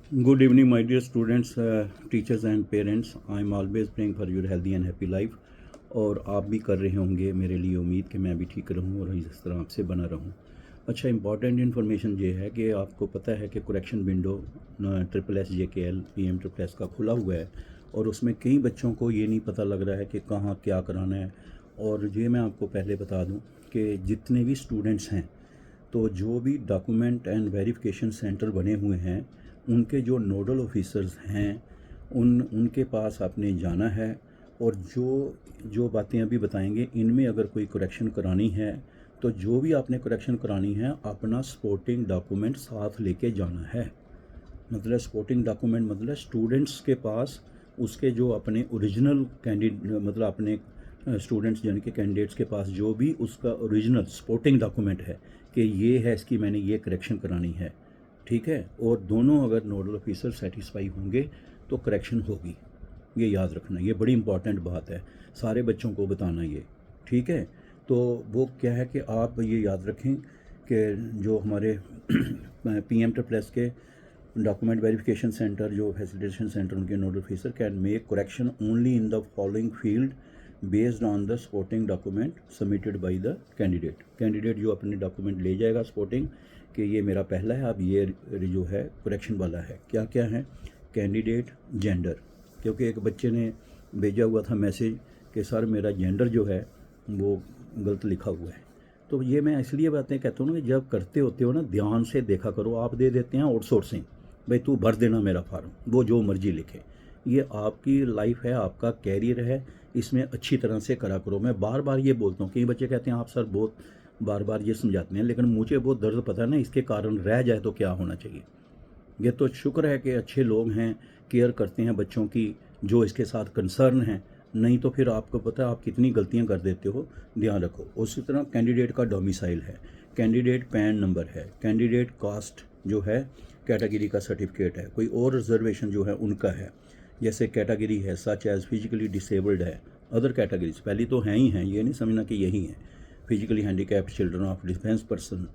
Good evening, my dear students, teachers and parents. I am always praying for your healthy and happy life. और आप भी कर रहे होंगे मेरे लिए उम्मीद कि मैं भी ठीक रहूं और इस तरह आपसे बना रहूं। अच्छा, इम्पॉर्टेंट इन्फॉर्मेशन ये है कि आपको पता है कि correction window SSS PM SSS का खुला हुआ है और उसमें कई बच्चों को ये नहीं पता लग रहा है कि कहाँ क्या कराना है। और ये मैं आपको पहले बता दूँ कि जितने भी स्टूडेंट्स हैं, तो जो भी डॉक्यूमेंट एंड वेरिफिकेशन सेंटर बने हुए हैं, उनके जो नोडल ऑफिसर्स हैं उनके पास आपने जाना है। और जो जो बातें अभी बताएंगे, इनमें अगर कोई करेक्शन करानी है तो जो भी आपने करेक्शन करानी है अपना सपोर्टिंग डॉक्यूमेंट साथ लेके जाना है। मतलब सपोर्टिंग डॉक्यूमेंट मतलब स्टूडेंट्स के पास उसके जो अपने ओरिजिनल कैंडिडेट मतलब अपने स्टूडेंट्स यानी कि कैंडिडेट्स के पास जो भी उसका ओरिजिनल सपोर्टिंग डॉक्यूमेंट है कि ये है, इसकी मैंने ये करेक्शन करानी है, ठीक है। और दोनों अगर नोडल ऑफिसर सेटिस्फाई होंगे तो करेक्शन होगी। ये याद रखना, ये बड़ी इंपॉर्टेंट बात है, सारे बच्चों को बताना ये, ठीक है। तो वो क्या है कि आप ये याद रखें कि जो हमारे PM SSS के डॉक्यूमेंट वेरिफिकेशन सेंटर जो फैसिलिटेशन सेंटर उनके nodal officer can make correction only in the following field based on the supporting document submitted by the candidate जो अपने डॉक्यूमेंट ले जाएगा सपोर्टिंग कि ये मेरा पहला है, अब ये जो है करेक्शन वाला है। क्या क्या है? कैंडिडेट जेंडर, क्योंकि एक बच्चे ने भेजा हुआ था मैसेज कि सर मेरा जेंडर जो है वो गलत लिखा हुआ है। तो ये मैं इसलिए बातें कहता हूँ ना कि जब करते होते हो ना ध्यान से देखा करो। आप दे देते हैं आउटसोर्सिंग, भाई तू भर देना मेरा फार्म, वो जो मर्जी लिखे। ये आपकी लाइफ है, आपका कैरियर है, इसमें अच्छी तरह से करा करो। मैं बार बार ये बोलता हूँ, कई बच्चे कहते हैं आप सर बहुत बार बार ये समझाते हैं, लेकिन मुझे वो दर्द पता है ना, इसके कारण रह जाए तो क्या होना चाहिए। ये तो शुक्र है कि अच्छे लोग हैं, केयर करते हैं बच्चों की, जो इसके साथ कंसर्न हैं, नहीं तो फिर आपको पता है आप कितनी गलतियां कर देते हो, ध्यान रखो। उसी तरह कैंडिडेट का डोमिसाइल है, कैंडिडेट पैन नंबर है, कैंडिडेट कास्ट जो है कैटेगरी का सर्टिफिकेट है, कोई और रिजर्वेशन जो है उनका है, जैसे कैटेगरी है सच एज फिजिकली डिसेबल्ड है, अदर कैटेगरीज पहली तो हैं ही हैं, ये नहीं समझना कि यही है। Physically handicapped children of defence person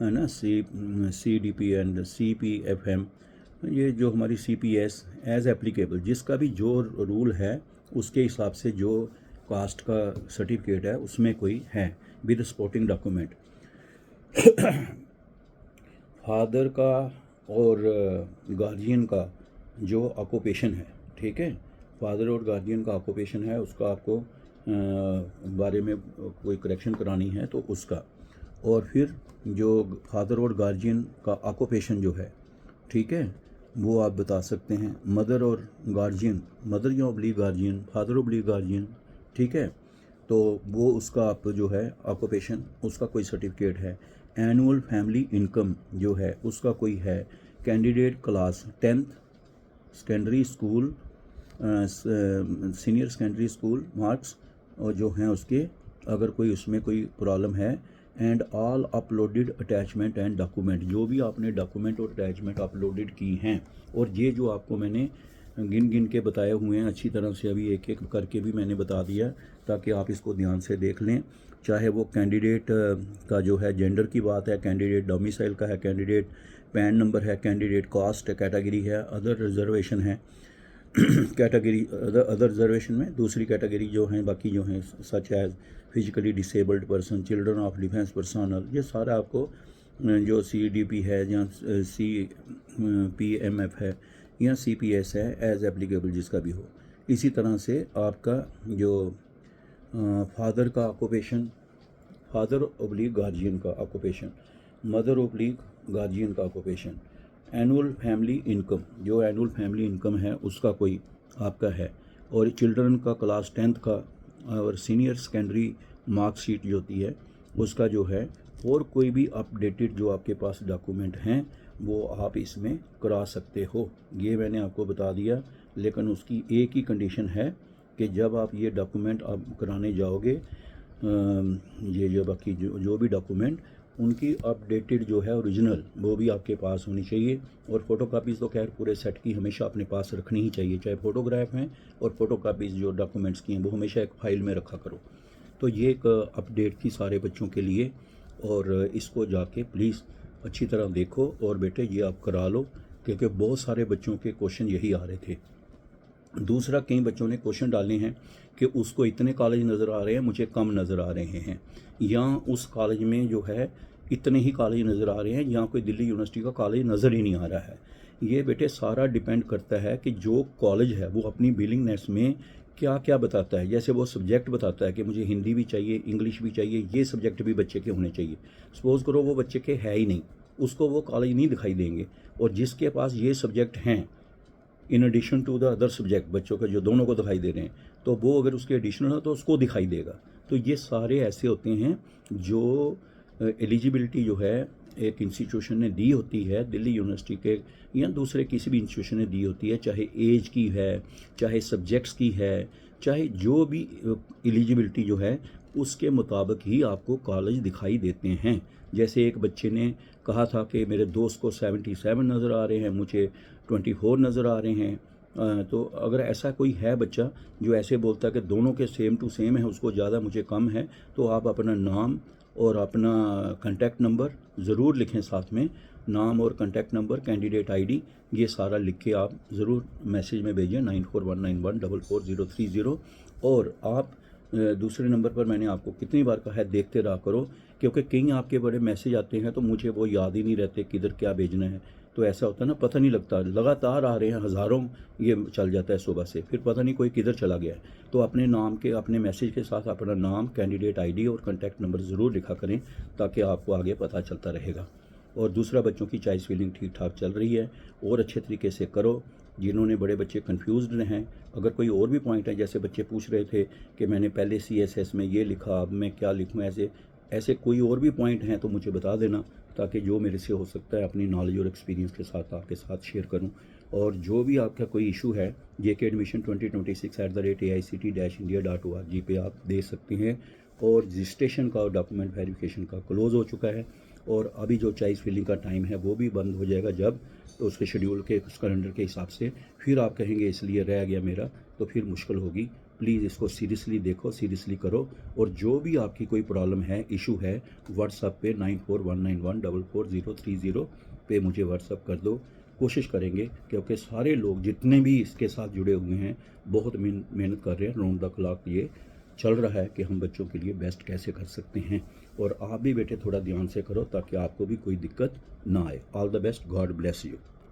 है ना, CDP एंड CPFM, ये जो हमारी CPS एज एप्लीकेबल, जिसका भी जो रूल है उसके हिसाब से जो कास्ट का सर्टिफिकेट है उसमें कोई है विद सपोर्टिंग डॉक्यूमेंट। फादर का और गार्जियन का जो ऑक्यूपेशन है, ठीक है, फादर और गार्जियन का ऑक्यूपेशन है, उसका आपको बारे में कोई करेक्शन करानी है तो उसका। और फिर जो फादर और गार्जियन का ऑक्यूपेशन जो है, ठीक है, वो आप बता सकते हैं। मदर और गार्जियन, मदर या oblique guardian, father oblique guardian, ठीक है, तो वो उसका आप जो है ऑक्यूपेशन, उसका कोई सर्टिफिकेट है। एनुअल फैमिली इनकम जो है उसका कोई है। Candidate class 10th secondary school, senior secondary school marks और जो हैं उसके, अगर कोई उसमें कोई प्रॉब्लम है। And all uploaded attachment and document, जो भी आपने डॉक्यूमेंट और अटैचमेंट अपलोडेड की हैं, और ये जो आपको मैंने गिन गिन के बताए हुए हैं अच्छी तरह से, अभी एक एक करके भी मैंने बता दिया ताकि आप इसको ध्यान से देख लें। चाहे वो कैंडिडेट का जो है जेंडर की बात है, कैंडिडेट डोमिसाइल का है, कैंडिडेट पैन नंबर है, कैंडिडेट कास्ट कैटेगरी है, अदर रिजर्वेशन है कैटेगरी अदर रिजर्वेशन में दूसरी कैटेगरी जो हैं, बाकी जो हैं such as physically disabled person, children of defence personnel, ये सारा आपको जो CDP है या CPMF है या CPS है एज एप्लीकेबल जिसका भी हो। इसी तरह से आपका जो फादर का ऑक्यूपेशन, फादर ओब्लिक गार्जियन का ऑक्यूपेशन, मदर ओब्लिक गार्जियन का ऑक्यूपेशन, एनुअल फैमिली इनकम, जो एनुअल फैमिली इनकम है उसका कोई आपका है, और चिल्ड्रन का क्लास 10th का और सीनियर सेकेंडरी मार्कशीट जो होती है उसका जो है, और कोई भी अपडेटेड जो आपके पास डॉक्यूमेंट हैं वो आप इसमें करा सकते हो। ये मैंने आपको बता दिया, लेकिन उसकी एक ही कंडीशन है कि जब आप ये डॉक्यूमेंट आप कराने जाओगे, ये जो बाकी जो भी डॉक्यूमेंट उनकी अपडेटेड जो है ओरिजिनल वो भी आपके पास होनी चाहिए। और फ़ोटोकॉपीज़ तो खैर पूरे सेट की हमेशा अपने पास रखनी ही चाहिए, चाहे फ़ोटोग्राफ हैं और फ़ोटोकॉपीज़ जो डॉक्यूमेंट्स की हैं वो हमेशा एक फ़ाइल में रखा करो। तो ये एक अपडेट थी सारे बच्चों के लिए, और इसको जाके प्लीज़ अच्छी तरह देखो और बेटे ये आप करा लो। क्योंकि बहुत सारे बच्चों के क्वेश्चन यही आ रहे थे। दूसरा, कई बच्चों ने क्वेश्चन डाले हैं कि उसको इतने कॉलेज नज़र आ रहे हैं, मुझे कम नज़र आ रहे हैं, या उस कॉलेज में जो है इतने ही कॉलेज नज़र आ रहे हैं, या कोई दिल्ली यूनिवर्सिटी का कॉलेज नज़र ही नहीं आ रहा है। ये बेटे सारा डिपेंड करता है कि जो कॉलेज है वो अपनी बिलिंगनेस में क्या क्या बताता है। जैसे वो सब्जेक्ट बताता है कि मुझे हिंदी भी चाहिए, इंग्लिश भी चाहिए, ये सब्जेक्ट भी बच्चे के होने चाहिए। सपोज़ करो वो बच्चे के है ही नहीं, उसको वो कॉलेज नहीं दिखाई देंगे। और जिसके पास ये सब्जेक्ट हैं in addition to the other subject, बच्चों के जो दोनों को दिखाई दे रहे हैं, तो वो अगर उसके एडिशनल हो तो उसको दिखाई देगा। तो ये सारे ऐसे होते हैं जो एलिजिबिलिटी जो है एक इंस्टीट्यूशन ने दी होती है, दिल्ली यूनिवर्सिटी के या दूसरे किसी भी इंस्टीट्यूशन ने दी होती है, चाहे एज की है, चाहे सब्जेक्ट्स की है, चाहे जो भी एलिजिबिलिटी जो है उसके मुताबिक ही आपको कॉलेज दिखाई देते हैं। जैसे एक बच्चे ने कहा था कि मेरे दोस्त को 77 नज़र आ रहे हैं, मुझे 24 नज़र आ रहे हैं। तो अगर ऐसा कोई है बच्चा जो ऐसे बोलता है कि दोनों के सेम टू सेम है, उसको ज़्यादा मुझे कम है, तो आप अपना नाम और अपना कॉन्टैक्ट नंबर ज़रूर लिखें साथ में। नाम और कॉन्टैक्ट नंबर, कैंडिडेट आईडी, ये सारा लिख के आप ज़रूर मैसेज में भेजें 9419144030। और आप दूसरे नंबर पर मैंने आपको कितनी बार कहा है, देखते रहा करो, क्योंकि कई आपके बड़े मैसेज आते हैं तो मुझे वो याद ही नहीं रहते किधर क्या भेजना है। तो ऐसा होता है ना, पता नहीं लगता, लगातार आ रहे हैं हज़ारों, ये चल जाता है सुबह से, फिर पता नहीं कोई किधर चला गया है। तो अपने नाम के, अपने मैसेज के साथ अपना नाम, कैंडिडेट आईडी और कॉन्टैक्ट नंबर ज़रूर लिखा करें, ताकि आपको आगे पता चलता रहेगा। और दूसरा, बच्चों की चॉइस फिलिंग ठीक ठाक चल रही है और अच्छे तरीके से करो। जिन्होंने बड़े बच्चे कंफ्यूज्ड हैं, अगर कोई और भी पॉइंट है, जैसे बच्चे पूछ रहे थे कि मैंने पहले CSS में ये लिखा, अब मैं क्या लिखूँ, ऐसे कोई और भी पॉइंट हैं तो मुझे बता देना, ताकि जो मेरे से हो सकता है अपनी नॉलेज और एक्सपीरियंस के साथ आपके साथ शेयर करूं। और जो भी आपका कोई इशू है, JK एडमिशन 2026@AICTE-India.org पे आप दे सकते हैं। और रजिस्ट्रेशन का और डॉक्यूमेंट वेरिफिकेशन का क्लोज़ हो चुका है, और अभी जो चॉइस फिलिंग का टाइम है वो भी बंद हो जाएगा जब, तो उसके शेड्यूल के, उस कैलेंडर के हिसाब से। फिर आप कहेंगे इसलिए रह गया मेरा, तो फिर मुश्किल होगी। प्लीज़ इसको सीरियसली देखो, सीरियसली करो। और जो भी आपकी कोई प्रॉब्लम है, इशू है, व्हाट्सएप पे 9419144030 पे मुझे व्हाट्सएप कर दो। कोशिश करेंगे, क्योंकि सारे लोग जितने भी इसके साथ जुड़े हुए हैं बहुत मेहनत कर रहे हैं, राउंड द क्लॉक ये चल रहा है कि हम बच्चों के लिए बेस्ट कैसे कर सकते हैं। और आप भी बेटे थोड़ा ध्यान से करो, ताकि आपको भी कोई दिक्कत ना आए। All the best, God bless you.